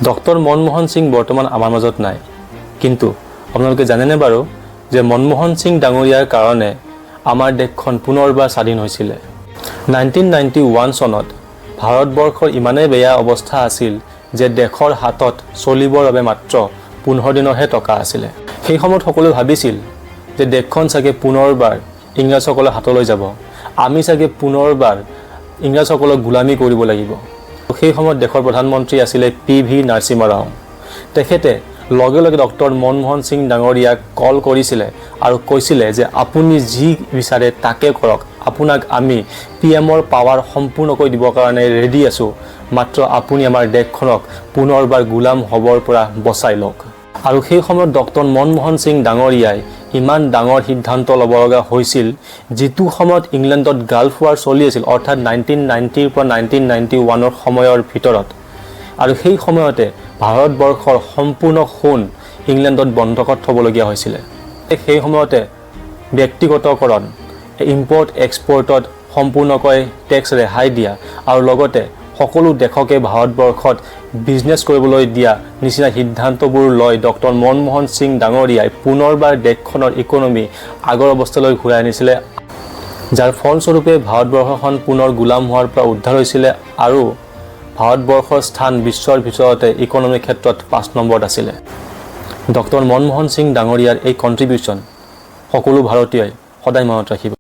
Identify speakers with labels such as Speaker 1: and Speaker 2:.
Speaker 1: Doctor Manmohan Singh বৰ্তমান আমাৰ মাজত নাই, কিন্তু আপোনালোকে জানেনে বাৰু যে মনমোহন সিং ডাঙৰীয়াৰ কাৰণে আমাৰ দেশখন পুনৰবাৰ স্বাধীন হৈছিলে। 1991 চনত ভাৰতবৰ্ষৰ ইমানেই বেয়া অৱস্থা আছিল যে দেশৰ হাতত চলিবৰ বাবে মাত্ৰ 15 দিনৰহে টকা আছিলে। সেই সময়ত সকলোৱে ভাবিছিল যে দেশখন চাগে পুনৰবাৰ ইংৰাজসকলৰ হাতলৈ যাব, আমি চাগে পুনৰবাৰ ইংৰাজসকলক গোলামী কৰিব লাগিব। সেই সময়ত দেশৰ প্ৰধানমন্ত্ৰী আছিলে PV নৰসিম্হা ৰাও। তেখেতে লগে লগে ডক্টৰ মনমোহন সিং ডাঙৰীয়াক কল কৰিছিলে আৰু কৈছিলে যে আপুনি যি বিচাৰে তাকে কৰক, আপোনাক আমি PMৰ পাৱাৰ সম্পূৰ্ণকৈ দিবৰ কাৰণে ৰেডি আছোঁ, মাত্ৰ আপুনি আমাৰ দেশখনক পুনৰবাৰ গোলাম হ'বৰ পৰা বচাই লওক। আৰু সেই সময়ত ডক্টৰ মনমোহন সিং ডাঙৰীয়াই ইমান ডাঙৰ সিদ্ধান্ত ল'ব লগা হৈছিল, যিটো সময়ত ইংলেণ্ডত গাল্ফ ৱাৰ চলি আছিল, অৰ্থাৎ 1990ৰ পৰা 1991ৰ সময়ৰ ভিতৰত। আৰু সেই সময়তে ভাৰতবৰ্ষৰ সম্পূৰ্ণ সোণ ইংলেণ্ডত বন্ধকত থ'বলগীয়া হৈছিলে। সেই সময়তে ব্যক্তিগতকৰণ, ইম্পৰ্ট এক্সপৰ্টত সম্পূৰ্ণকৈ টেক্স ৰেহাই দিয়া আৰু লগতে সকলো দেশকে ভাৰতবৰ্ষত বিজনেছ কৰিবলৈ দিয়া নিচিনা সিদ্ধান্তবোৰ লৈ ডক্টৰ মনমোহন সিং ডাঙৰীয়াই পুনৰবাৰ দেশখনৰ ইকনমি আগৰ অৱস্থালৈ ঘূৰাই আনিছিলে, যাৰ ফলস্বৰূপে ভাৰতবৰ্ষখন পুনৰ গোলাম হোৱাৰ পৰা উদ্ধাৰ হৈছিলে আৰু ভাৰতবৰ্ষৰ স্থান বিশ্বৰ ভিতৰতে ইকনমি ক্ষেত্ৰত 5 নম্বৰত আছিলে। ডক্টৰ মনমোহন সিং ডাঙৰীয়াৰ এই কণ্ট্ৰিবিউশ্যন সকলো ভাৰতীয়ই সদায় মনত ৰাখিব।